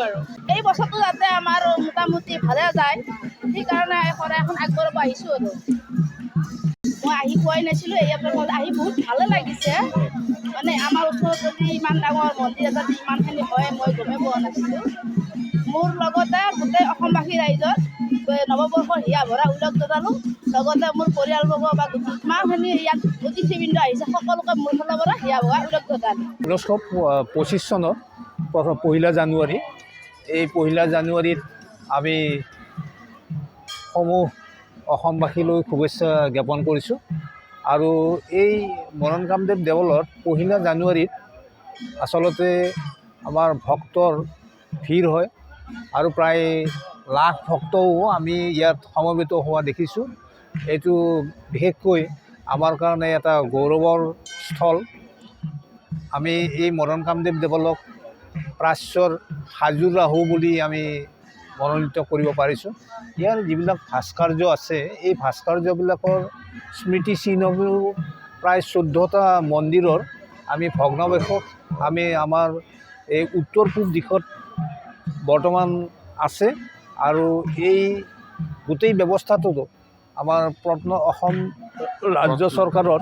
আৰু এই বছৰটো যাতে আমাৰ মোটামুটি ভালে যায় সেইকাৰণে শৰাই এখন আগবঢ়াব আহিছোঁ আৰু মই আহি পোৱাই নাছিলোঁ ইয়াত আহি বহুত ভালে লাগিছে মানে আমাৰ ওচৰত যদি ইমান ডাঙৰ মন্দিৰ এটা ইমানখিনি হয় মই গমেই পোৱা নাছিলোঁ মোৰ লগতে গোটেই অসমবাসী ৰাইজৰ নৱবৰ্ষৰ হিয়া ভৰা উল্লেখ জনালোঁ লগতে মোৰ পৰিয়ালবৰ্গ বা যিমানখিনি ইয়াত অতিথিবৃন্দ আহিছে সকলোকে মোৰ ফালৰ পৰা হিয়া ভৰা উল্লেখ জনালোঁ 1925 চনত পহিলা জানুৱাৰী এই পহিলা জানুৱাৰীত আমি সমূহ অসমবাসীলৈ শুভেচ্ছা জ্ঞাপন কৰিছোঁ আৰু এই মনন কামদেৱ দেৱালয়ত পহিলা জানুৱাৰীত আচলতে আমাৰ ভক্তৰ ভিৰ হয় আৰু প্ৰায় লাখ ভক্তও আমি ইয়াত সমবেত হোৱা দেখিছোঁ এইটো বিশেষকৈ আমাৰ কাৰণে এটা গৌৰৱৰ স্থল আমি এই মনন কামদেৱ দেৱালয়ক প্ৰাচ্যৰ খাজুৰাহো বুলি আমি মনোনীত কৰিব পাৰিছোঁ ইয়াৰ যিবিলাক ভাস্কৰ্য আছে এই ভাস্কৰ্যবিলাকৰ স্মৃতিচিহ্নবোৰ প্ৰায় 14টা মন্দিৰৰ আমি ভগ্নাৱশেষ আমি আমাৰ এই উত্তৰ পূব দিশত বৰ্তমান আছে আৰু এই গোটেই ব্যৱস্থাটোতো আমাৰ অসম ৰাজ্য চৰকাৰৰ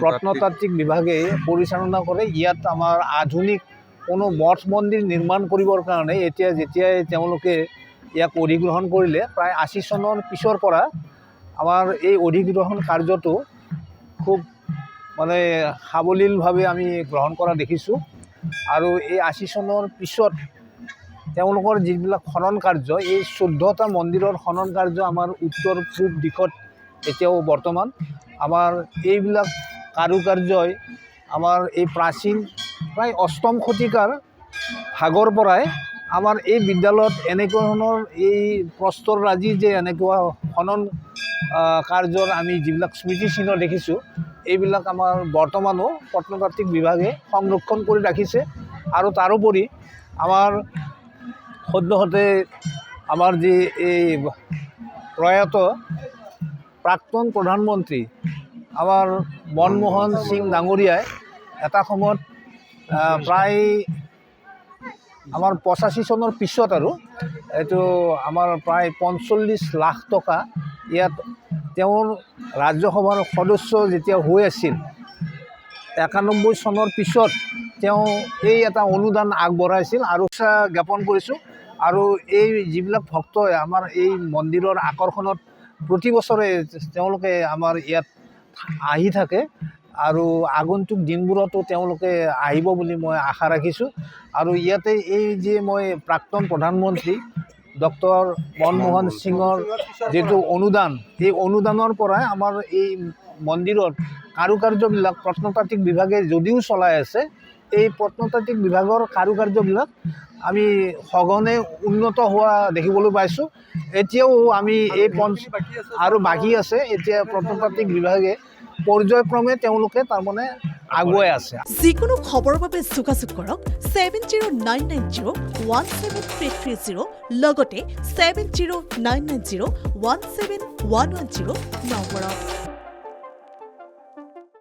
প্ৰত্নতাত্ত্বিক বিভাগে পৰিচালনা কৰে ইয়াত আমাৰ আধুনিক কোনো মঠ মন্দিৰ নিৰ্মাণ কৰিবৰ কাৰণে যেতিয়াই তেওঁলোকে ইয়াক অধিগ্ৰহণ কৰিলে প্ৰায় 80 চনৰ পিছৰ পৰা আমাৰ এই অধিগ্ৰহণ কাৰ্যটো খুব মানে সাৱলীলভাৱে আমি গ্ৰহণ কৰা দেখিছোঁ আৰু এই 80 চনৰ পিছত তেওঁলোকৰ যিবিলাক খনন কাৰ্য এই 14টা মন্দিৰৰ খনন কাৰ্য আমাৰ উত্তৰ পূব দিশত এতিয়াও বৰ্তমান আমাৰ এইবিলাক কাৰুকাৰ্যই আমাৰ এই প্ৰাচীন প্ৰায় 8ম শতিকাৰ ভাগৰ পৰাই আমাৰ এই বিদ্যালয়ত এনেকুৱা ধৰণৰ এই প্ৰস্তৰৰাজি যে এনেকুৱা খনন কাৰ্যৰ আমি যিবিলাক স্মৃতিচিহ্ন দেখিছোঁ এইবিলাক আমাৰ বৰ্তমানো প্ৰত্নতাত্ত্বিক বিভাগে সংৰক্ষণ কৰি ৰাখিছে আৰু তাৰোপৰি আমাৰ সদ্যহতে আমাৰ যি এই প্ৰয়াত প্ৰাক্তন প্ৰধানমন্ত্ৰী আমাৰ মনমোহন সিং ডাঙৰীয়াই এটা সময়ত প্ৰায় আমাৰ 85 চনৰ পিছত আৰু এইটো আমাৰ প্ৰায় 45 লাখ টকা ইয়াত তেওঁৰ ৰাজ্যসভাৰ সদস্য যেতিয়া হৈ আছিল 91 চনৰ পিছত তেওঁ এই এটা অনুদান আগবঢ়াইছিল আৰু জ্ঞাপন কৰিছোঁ আৰু এই যিবিলাক ভক্তই আমাৰ এই মন্দিৰৰ আকৰ্ষণত প্ৰতি বছৰে তেওঁলোকে আমাৰ ইয়াত আহি থাকে আৰু আগন্তুক দিনবোৰতো তেওঁলোকে আহিব বুলি মই আশা ৰাখিছোঁ আৰু ইয়াতে এই যে মই প্ৰাক্তন প্ৰধানমন্ত্ৰী ডক্টৰ মনমোহন সিঙৰ যেটো অনুদান এই অনুদানৰ পৰাই আমাৰ এই মন্দিৰত কাৰুকাৰ্যবিলাক প্ৰত্নতাত্ত্বিক বিভাগে যদিও চলাই আছে এই প্ৰত্নতাত্ত্বিক বিভাগৰ কাৰুকাৰ্যবিলাক আমি সঘনে উন্নত হোৱা দেখিবলৈ পাইছোঁ এতিয়াও আমি এই আৰু বাকী আছে এতিয়া প্ৰত্নতাত্ত্বিক বিভাগে পৰ্যায়ক্ৰমে তেওঁলোকে তাৰমানে আগুৱাই আছে যিকোনো খবৰৰ বাবে যোগাযোগ কৰক 7099017330 লগতে 7099017110 নম্বৰত